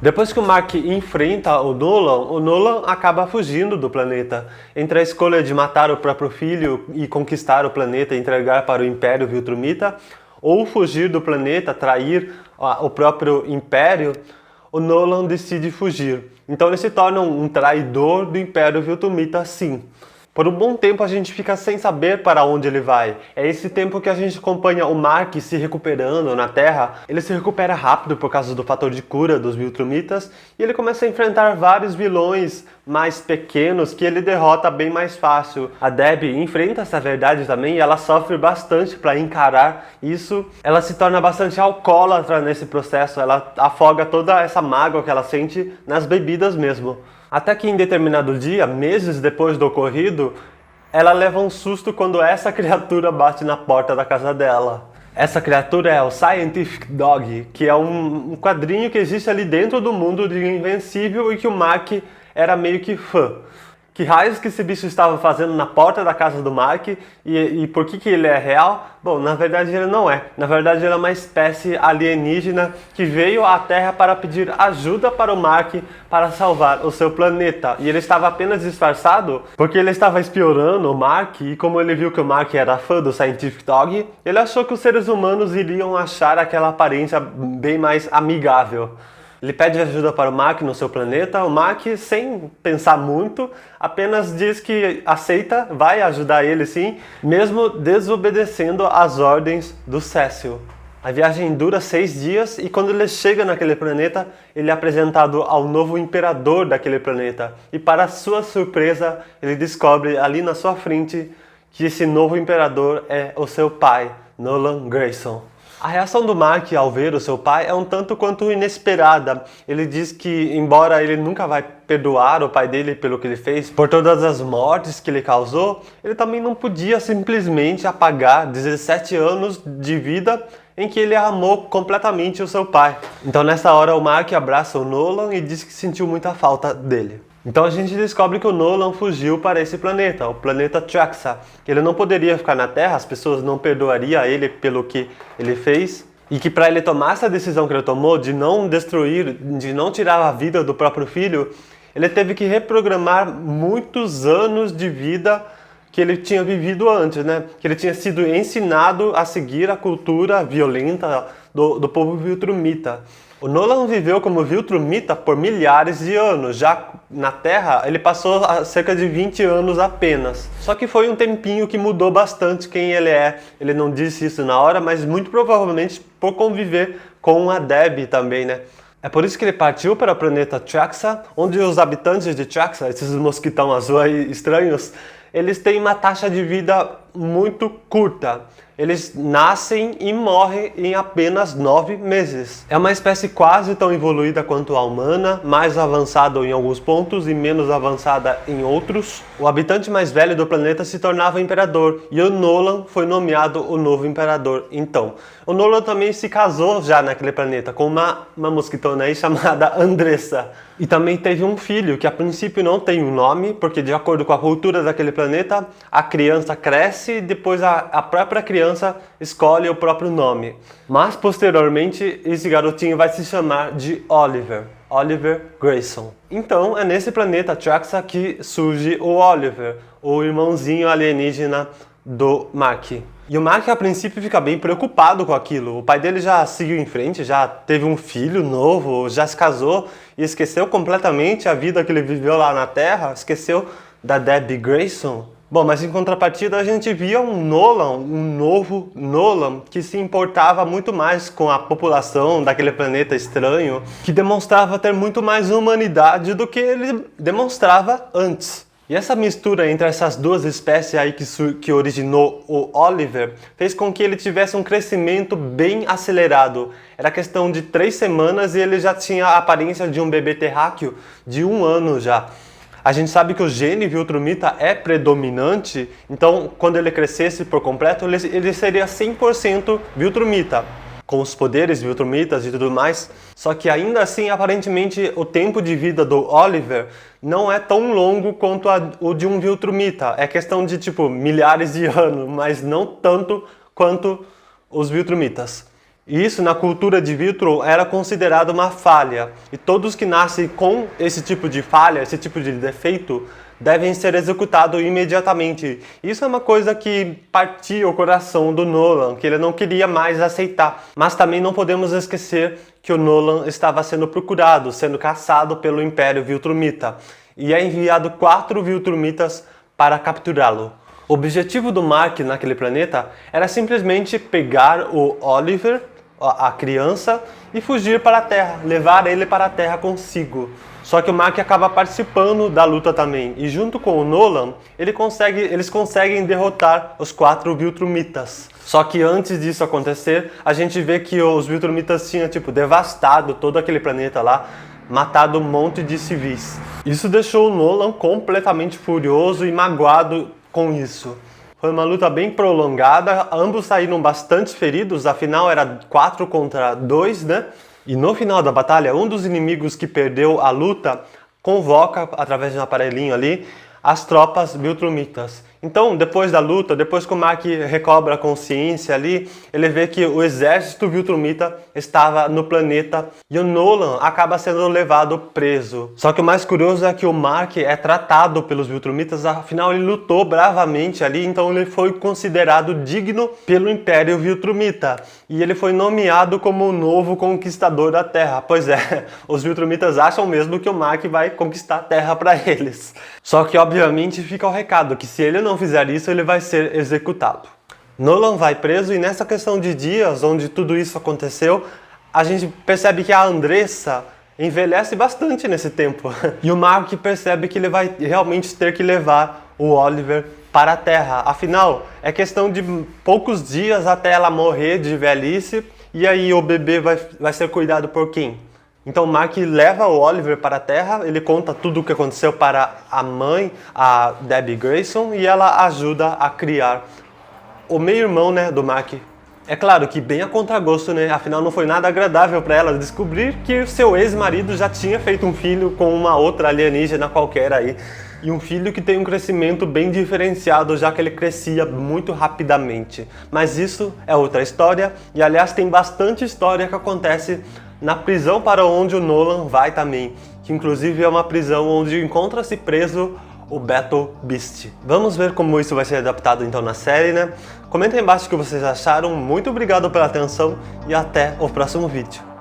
Depois que o Mark enfrenta o Nolan acaba fugindo do planeta. Entre a escolha de matar o próprio filho e conquistar o planeta e entregar para o Império Viltrumita, ou fugir do planeta, trair o próprio Império, o Nolan decide fugir. Então ele se torna um traidor do Império Viltrumita, sim. Por um bom tempo a gente fica sem saber para onde ele vai. É esse tempo que a gente acompanha o Mark se recuperando na Terra. Ele se recupera rápido por causa do fator de cura dos Viltrumitas e ele começa a enfrentar vários vilões mais pequenos que ele derrota bem mais fácil. A Debbie enfrenta essa verdade também e ela sofre bastante para encarar isso. Ela se torna bastante alcoólatra nesse processo. Ela afoga toda essa mágoa que ela sente nas bebidas mesmo. Até que em determinado dia, meses depois do ocorrido, ela leva um susto quando essa criatura bate na porta da casa dela. Essa criatura é o Scientific Dog, que é um quadrinho que existe ali dentro do mundo de Invencível e que o Mark era meio que fã. Que raios que esse bicho estava fazendo na porta da casa do Mark e por que ele é real? Bom, na verdade ele não é. Na verdade ele é uma espécie alienígena que veio à Terra para pedir ajuda para o Mark para salvar o seu planeta. E ele estava apenas disfarçado porque ele estava espiorando o Mark e como ele viu que o Mark era fã do Scientific Dog, ele achou que os seres humanos iriam achar aquela aparência bem mais amigável. Ele pede ajuda para o Mark no seu planeta. O Mark, sem pensar muito, apenas diz que aceita, vai ajudar ele sim, mesmo desobedecendo às ordens do Cecil. A viagem dura 6 dias e quando ele chega naquele planeta, ele é apresentado ao novo imperador daquele planeta. E para sua surpresa, ele descobre ali na sua frente que esse novo imperador é o seu pai, Nolan Grayson. A reação do Mark ao ver o seu pai é um tanto quanto inesperada. Ele diz que, embora ele nunca vai perdoar o pai dele pelo que ele fez, por todas as mortes que ele causou, ele também não podia simplesmente apagar 17 anos de vida em que ele amou completamente o seu pai. Então nessa hora o Mark abraça o Nolan e diz que sentiu muita falta dele. Então a gente descobre que o Nolan fugiu para esse planeta, o planeta Traxa. Ele não poderia ficar na Terra, as pessoas não perdoariam ele pelo que ele fez. E que para ele tomar essa decisão que ele tomou de não destruir, de não tirar a vida do próprio filho, ele teve que reprogramar muitos anos de vida que ele tinha vivido antes, né? Que ele tinha sido ensinado a seguir a cultura violenta do povo Viltrumita. O Nolan viveu como Viltrumita por milhares de anos, já na Terra ele passou cerca de 20 anos apenas. Só que foi um tempinho que mudou bastante quem ele é. Ele não disse isso na hora, mas muito provavelmente por conviver com a Debbie também, né? É por isso que ele partiu para o planeta Traxa, onde os habitantes de Traxa, esses mosquitão azul aí estranhos, eles têm uma taxa de vida muito curta. Eles nascem e morrem em apenas 9 meses. É uma espécie quase tão evoluída quanto a humana, mais avançada em alguns pontos e menos avançada em outros. O habitante mais velho do planeta se tornava imperador e o Nolan foi nomeado o novo imperador. Então, o Nolan também se casou já naquele planeta com uma mosquitona aí chamada Andressa. E também teve um filho que a princípio não tem um nome, porque de acordo com a cultura daquele planeta, a criança cresce e depois a própria criança escolhe o próprio nome. Mas posteriormente esse garotinho vai se chamar de Oliver. Oliver Grayson. Então é nesse planeta Traxa que surge o Oliver, o irmãozinho alienígena do Mark. E o Mark a princípio fica bem preocupado com aquilo. O pai dele já seguiu em frente, já teve um filho novo, já se casou e esqueceu completamente a vida que ele viveu lá na Terra, esqueceu da Debbie Grayson. Bom, mas em contrapartida a gente via um novo Nolan, que se importava muito mais com a população daquele planeta estranho, que demonstrava ter muito mais humanidade do que ele demonstrava antes. E essa mistura entre essas duas espécies aí que originou o Oliver fez com que ele tivesse um crescimento bem acelerado. Era questão de 3 semanas e ele já tinha a aparência de um bebê terráqueo de 1 ano já. A gente sabe que o gene Viltrumita é predominante, então quando ele crescesse por completo, ele seria 100% Viltrumita, com os poderes Viltrumitas e tudo mais. Só que ainda assim, aparentemente, o tempo de vida do Oliver não é tão longo quanto o de um Viltrumita. É questão de, tipo, milhares de anos, mas não tanto quanto os Viltrumitas. E isso, na cultura de Viltrum, era considerado uma falha. E todos que nascem com esse tipo de falha, esse tipo de defeito, devem ser executados imediatamente. Isso é uma coisa que partia o coração do Nolan, que ele não queria mais aceitar. Mas também não podemos esquecer que o Nolan estava sendo procurado, sendo caçado pelo Império Viltrumita. E é enviado 4 Viltrumitas para capturá-lo. O objetivo do Mark naquele planeta era simplesmente pegar o Oliver, a criança, e fugir para a Terra, levar ele para a Terra consigo. Só que o Mark acaba participando da luta também, e junto com o Nolan, eles conseguem derrotar os 4 Viltrumitas. Só que antes disso acontecer, a gente vê que os Viltrumitas tinham devastado todo aquele planeta lá, matado um monte de civis. Isso deixou o Nolan completamente furioso e magoado com isso. Foi uma luta bem prolongada, ambos saíram bastante feridos, afinal era 4 contra 2, né? E no final da batalha, um dos inimigos que perdeu a luta convoca, através de um aparelhinho ali, as tropas Viltrumitas. Então, depois da luta, depois que o Mark recobra a consciência ali, ele vê que o exército Viltrumita estava no planeta e o Nolan acaba sendo levado preso. Só que o mais curioso é que o Mark é tratado pelos Viltrumitas, afinal ele lutou bravamente ali, então ele foi considerado digno pelo Império Viltrumita. E ele foi nomeado como o novo conquistador da Terra. Pois é, os Viltrumitas acham mesmo que o Mark vai conquistar a Terra para eles. Só que, obviamente, fica o recado que se ele não fizer isso, ele vai ser executado. Nolan vai preso e nessa questão de dias, onde tudo isso aconteceu, a gente percebe que a Andressa envelhece bastante nesse tempo. E o Mark percebe que ele vai realmente ter que levar o Oliver para a Terra. Afinal, é questão de poucos dias até ela morrer de velhice, e aí o bebê vai ser cuidado por quem? Então Mark leva o Oliver para a Terra, ele conta tudo o que aconteceu para a mãe, a Debbie Grayson, e ela ajuda a criar o meio-irmão, né, do Mark. É claro que bem a contragosto, né? Afinal não foi nada agradável para ela descobrir que o seu ex-marido já tinha feito um filho com uma outra alienígena qualquer aí. E um filho que tem um crescimento bem diferenciado, já que ele crescia muito rapidamente. Mas isso é outra história, e aliás tem bastante história que acontece na prisão para onde o Nolan vai também, que inclusive é uma prisão onde encontra-se preso o Battle Beast. Vamos ver como isso vai ser adaptado então na série, né? Comentem aí embaixo o que vocês acharam, muito obrigado pela atenção e até o próximo vídeo.